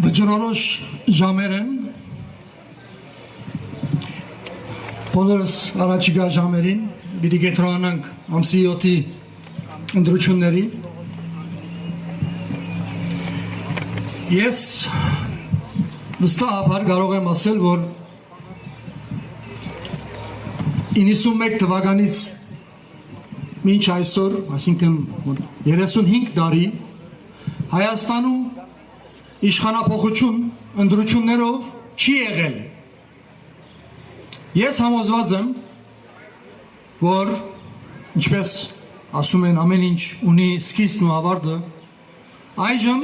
Վճռորոշ ժամեր են, բոլորս առաջիկա ժամերին պիտի կետրոնանանք ամսի 7-ի ընտրությունների։ Ես վստահաբար կարող եմ ասել, որ 91 թվականից մինչ այսօր, այսինքն 35 տարի Հայաստանում իշխանափոխություն ընտրություններով չի եղել։ Ես համոզված եմ, որ ինչպես ասում են ամեն ինչ ունի սկիզբն ու ավարտը, այժմ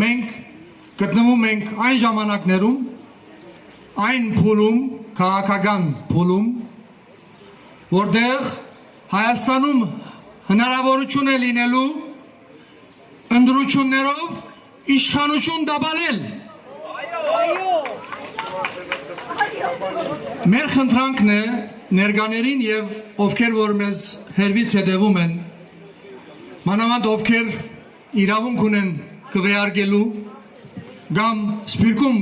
մենք գտնվում ենք այն ժամանակներում, այն փուլում, քաղաքական փուլում, որտեղ Հայաստանում հնարավորություն է լինելու ընտրություններով իշխանություն դաբալել։ Մեր խնդրանքն է ներկաներին եւ ովքեր որ մեզ հերվից հետևում են, մանավանդ ովքեր իրավունք ունեն քվեարկելու կամ սպիրկում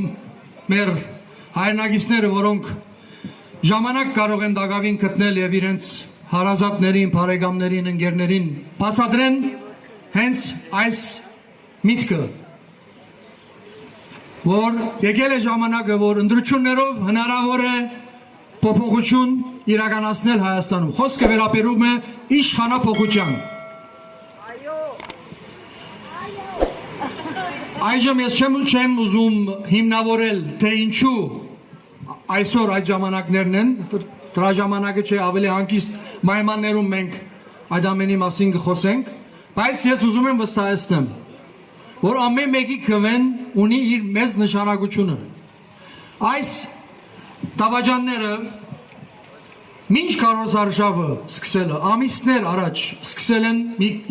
մեր հայրենակիցները, որոնք ժամանակ կարող են դակավին գտնել եւ իրենց հարազատներին, բարեկամներին, ընկերներին բացատրեն հենց այս միտքը, որ եկել է ժամանակը, որ ընտրություններով հնարավոր է փոփոխություն իրականացնել Հայաստանում։ Խոսքը վերաբերում է իշխանափոխության։ Այժմ ես չեմ ուզում հիմնավորել, թե ինչու այսօր այդ ժամանակներն են, դրա ժամանակը չէ, ավելի հանգիստ պայմաններում մենք այդ ամենի մասին կխոսենք, բայց ես ուզում եմ վստահեցնեմ, որ ամեն մեկի քվեն ունի իր մեծ նշանակությունը։ Այս դավաճանները մինչ քարոզարշավը սկսելը, ամիսներ առաջ սկսել են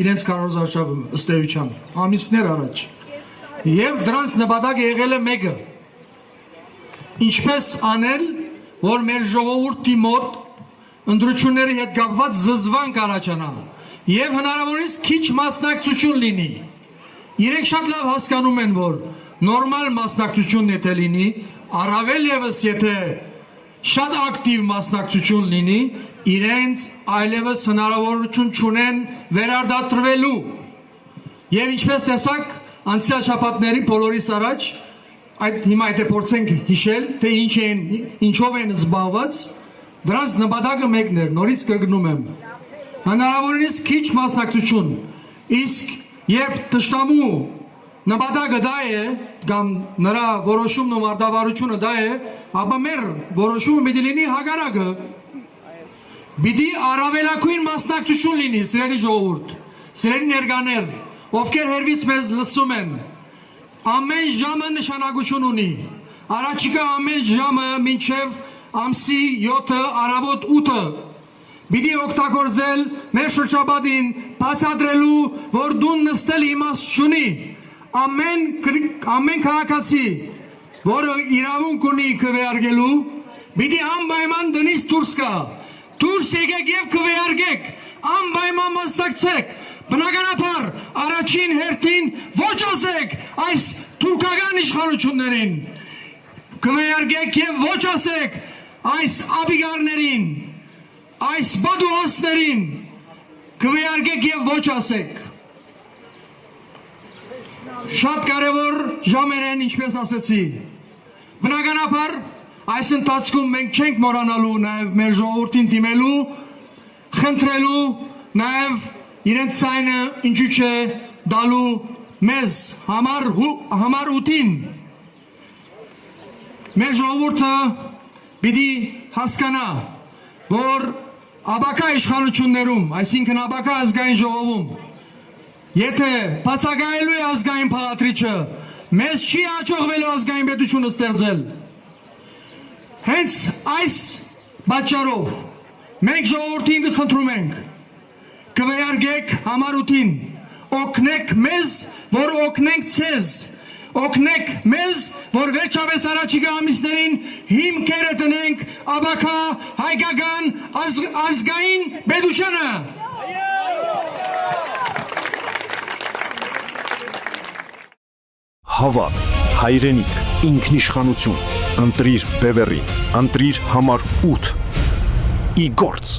իրենց քարոզարշավը ըստ էության, ամիսներ առաջ։ Եվ դրանց նպատակը եղել է մեկը. ինչպես անել, որ մեր ժողովրդի մոտ ընտրությունների հետ կապված զզվանք առաջանա եւ հնարավորինս քիչ մասնակցություն լինի։ Իրենք շատ լավ հասկանում են, որ նորմալ մասնակցություն եթե լինի, առավել եւս եթե շատ ակտիվ մասնակցություն լինի, իրենց այլևս հնարավորություն չունեն վերարտադրվելու։ Եվ ինչպես տեսակ, անցյալ շաբաթների բոլորիս առաջ, հիմա եթե փորձենք հիշել, թե ինչով են զբաղված, դրանց նպատակը մեկն էր, նորից կրկնում եմ, հնարավորինս քիչ մասնակցություն, իսկ երբ թշնամու նպատակը դա է, կամ նրա որոշումն ու մարտավարությունը դա է, ապա մեր որոշումը պիտի լինի հակառակը, պիտի առավելագույն մասնակցություն լինի, սիրելի ժողովուրդ, սիրելի ներկաներ, ովքեր հերվից մեզ լսում են, ամեն ժամը նշանակություն ունի, առաջիկա ամեն ժամը մինչև ամսի 7-ը առավոտ 8-ը պիտի օգտագործել մեր շրջապատին բացատրելու, որ դուն նստել իմաստ չունի, ամեն քաղաքացի, որը իրավունք ունի քվեարկելու, պիտի անպայման տնից դուրս գա, դուրս եկեք եւ քվեարկեք, անպայման մասնակցեք, բնականաբար առաջին հերթին ոչ ասեք այս թուրքական իշխանություններին, քվեարկեք եւ ոչ ասեք այս աբիգարներին, այս բադուհասներին, քվեարկեք եւ ոչ ասեք։ Շատ կարևոր ժամեր են, ինչպես ասեցի։ Բնականաբար այս ընթացքում մենք չենք մոռանալու նաեւ մեր ժողովրդին դիմելու, խնդրելու, նաեւ իրենց ցայնը ինչու՞ չէ դալու մեզ համար ուտին։ Մեր ժողովուրդը պիտի հասկանա, որ ապակա իշխանություններում, այսինքն ապակա ազգային ժողովում, եթե բացակայելու է ազգային փաղադրիչը, մեզ չի հաջողվելու ազգային պետությունը ստեղծել։ Հենց այս պատճառով մենք ժողովրդին խնդրում ենք, քվեարկեք համառուտին, օգնեք մեզ, որ օգնենք ցեզ, օգնեք մեզ, որ վերջապես առաջիկա ամիսներին հիմքերը տնենք ապակա հայկական ազգային պետությանը։ Հավատ, Հայրենիք, ինքնիշխանություն, ընտրիր Բևեռին, ընտրիր համար 8 ի գործ։